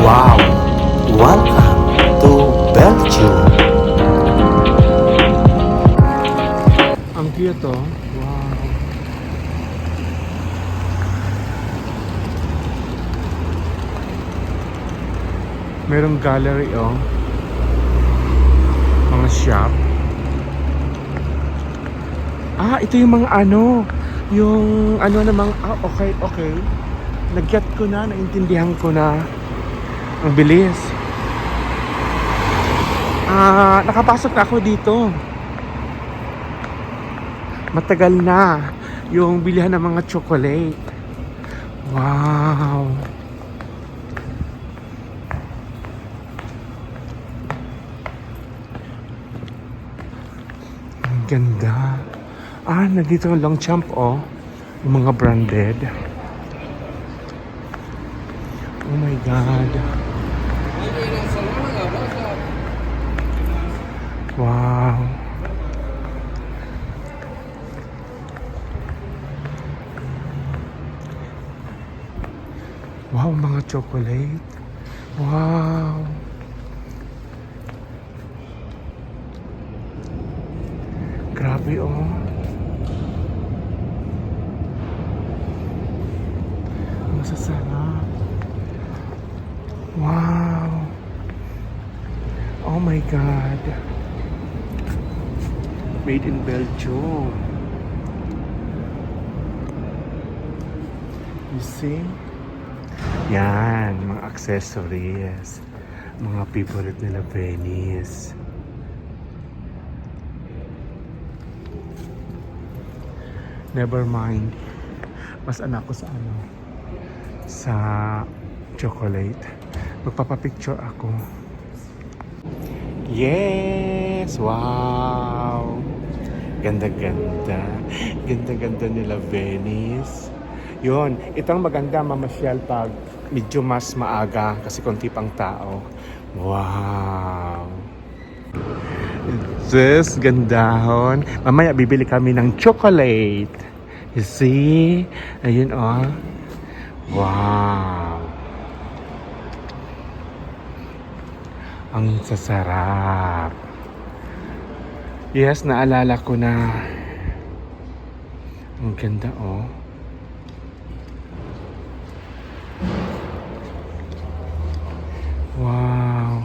Wow! Welcome to Belgium! Ang cute oh. Wow. Merong gallery oh. Mga shop. Ito yung mga ano. Yung ano namang, okay. Nag-get ko na, naintindihan ko na. Ang bilis. Nakapasok na ako dito. Matagal na yung bilihan ng mga chocolate. Wow. Ang ganda. Nandito ang Longchamp oh. Yung mga branded. Oh my God. Wow. Wow, mga chocolate. Wow. Grabe oh. Ang sasarap. Wow. Oh my God. Made in Belgium. You see? Yan, mga accessories. Mga favorite nila Venice. Never mind. Mas anak ko sa ano? Sa chocolate. Magpapapicture ako. Yes! Wow! Ganda-ganda. Ganda-ganda nila Venice. Yun, itong maganda mamasyal pag medyo mas maaga kasi konti pang tao. Wow! This gandahon. Mamaya bibili kami ng chocolate. You see? Ayun oh. Wow! Ang sasarap. Yes, naalala ko na. Ang ganda oh. Wow.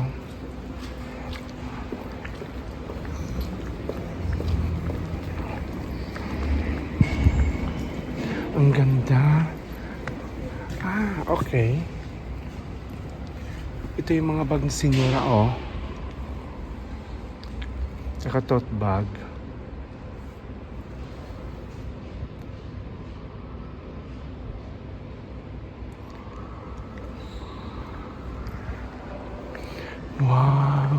Ang ganda. Okay. Ito yung mga bag ni Senyora oh. Tsaka tote bag. Wow.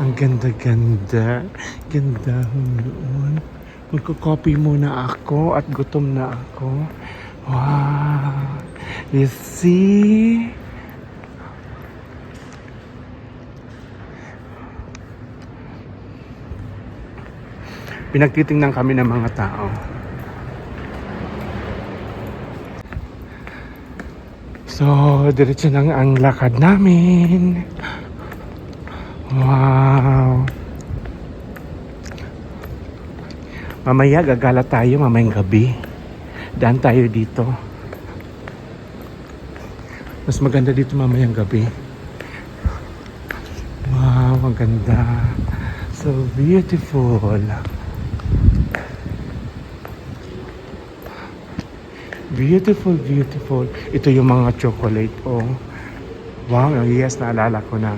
Ang ganda-ganda. Ganda noon. Magko-copy muna ako at gutom na ako. Wow. You see? Pinagtitingnan kami ng mga tao. So, diretso lang ang lakad namin. Wow. Mamaya gagala tayo mamayang gabi. Daan tayo dito. Mas maganda dito mamayang gabi. Wow, ang ganda. So beautiful. Beautiful, beautiful. Ito yung mga chocolate oh. Wow, yes, naalala ko na.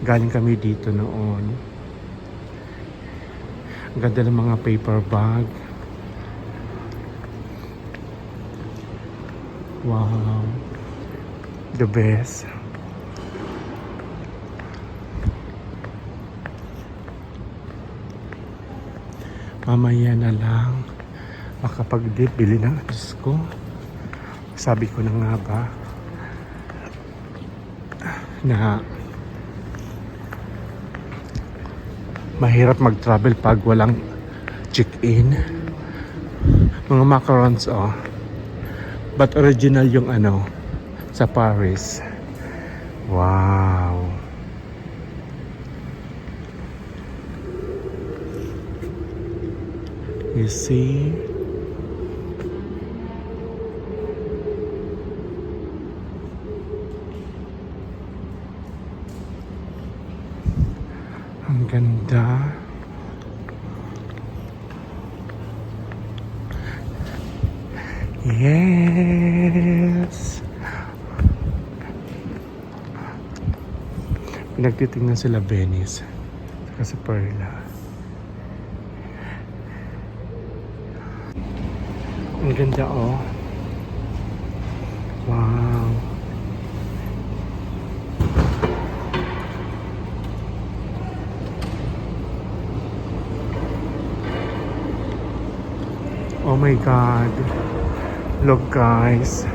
Galing kami dito noon. Ang ganda ng mga paper bag. Wow. The best. Mamaya na lang makapag-dip, bili ng Diyos ko. Sabi ko na nga ba na mahirap mag-travel pag walang check-in. Mga macarons oh. But original yung ano sa Paris. Wow. You see? Ang ganda. Yes. Pinagtitingnan sila Venice saka sa Perla. Ang ganda oh. Wow. Oh my God. Look guys.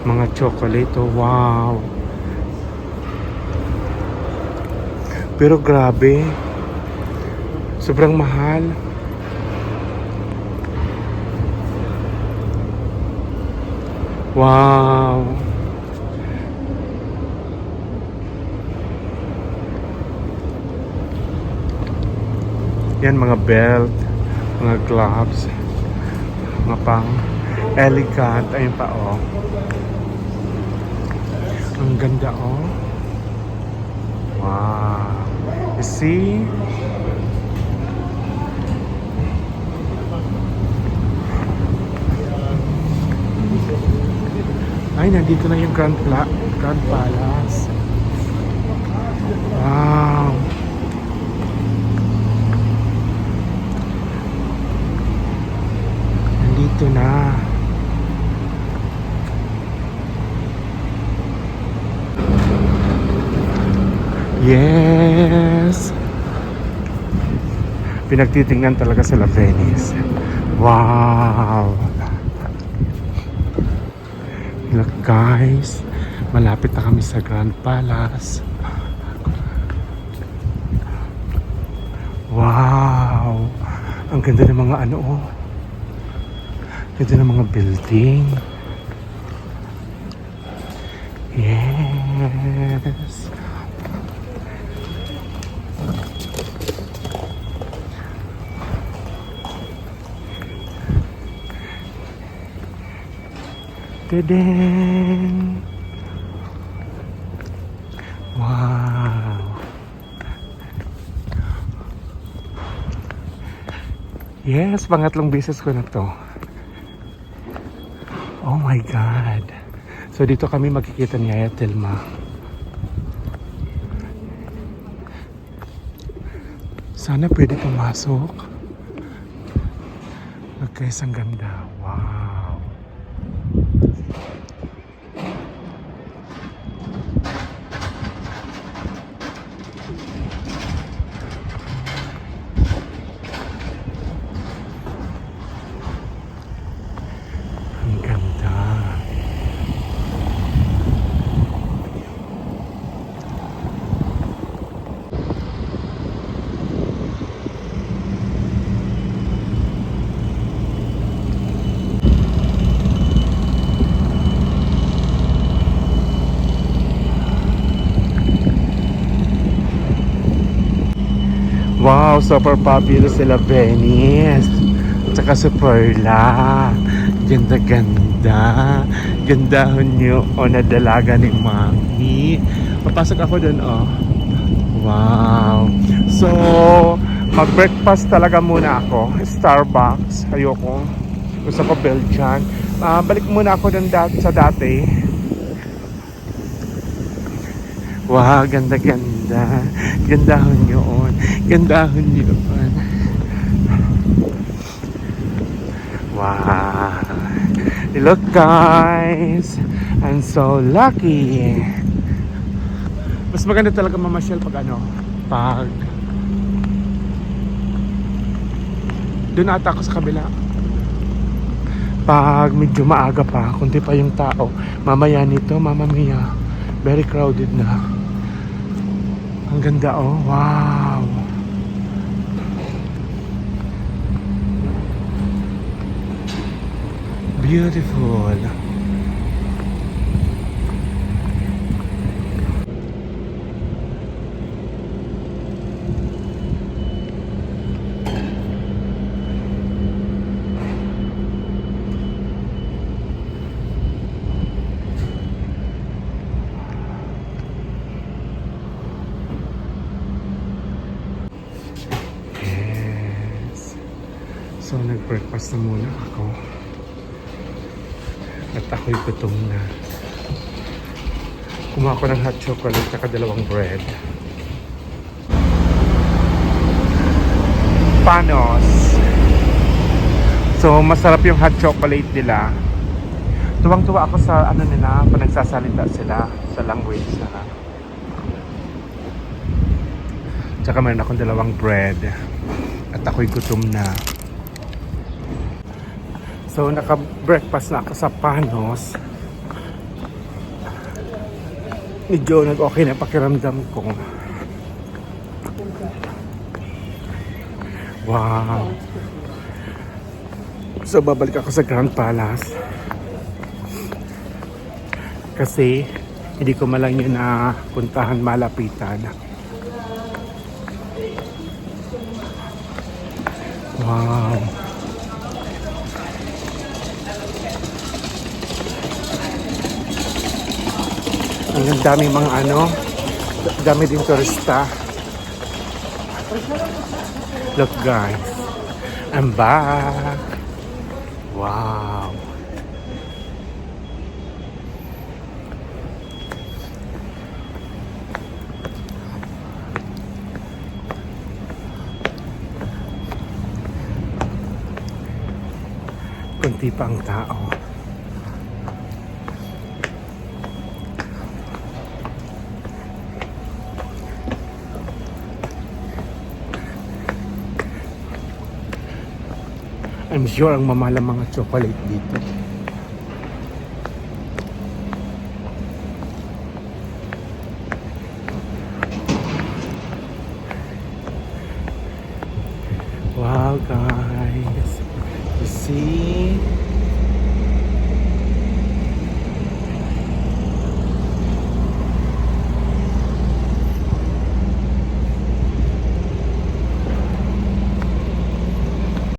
Mga chocolate, oh, wow. Pero grabe. Sobrang mahal. Wow. Yan mga belt, mga gloves, mga pang elegant. Ayun pa oh. Ang ganda oh. Wow. You see? Ay, nandito na yung Grand Palace. Wow. Nandito na. Yes. Pinagtitingnan talaga sila Venice. Wow. Look guys, malapit na kami sa Grand Palace. Wow. Ang ganda ng mga ano oh. Ganda ng mga building. Yes. Tadang! Wow! Yes, pangatlong beses ko na to. Oh my God! So dito kami makikita ni Yaya Telma. Sana pwede pumasok. Guys, ang ganda. Wow! Ang ganda. Wow, super popular sila Venice. Tsaka sa Perla. Ganda-ganda. Gandahon nyo o nadalaga ni Mami. Papasok ako dun oh. Wow. So, mag-breakfast talaga muna ako. Starbucks. Ayoko. Gusto ko Belgian. Balik muna ako dun sa dati. Wow, ganda-ganda. Gandahon yun. Gandahon yun. Wow. Look guys. I'm so lucky. Mas maganda talaga mamasyal pag pag doon ata ako sa kabila. Pag medyo maaga pa, kunti pa yung tao. Mamaya nito, Mamma Mia. Very crowded na. Ang ganda oh. Wow. Beautiful. Mag-breakfast na muna ako. At ako'y gutom na. Kumuha ko ng hot chocolate at dalawang bread. Panos. So, masarap yung hot chocolate nila. Tuwang-tuwa ako sa ano nila, pa nagsasalita sila sa language na. Tsaka meron akong dalawang bread. At ako'y gutom na. So, naka-breakfast na ako sa Panos. Medyo nag-okay na pakiramdam ko. Wow. So, babalik ako sa Grand Palace. Kasi, hindi ko malang yun na puntahan malapitan. Wow. Ang daming mga dami din turista. Look guys, I'm back. Wow. Kunti pa ang tao. I'm sure ang mamahal ang mga chocolate dito. Wow guys, you see?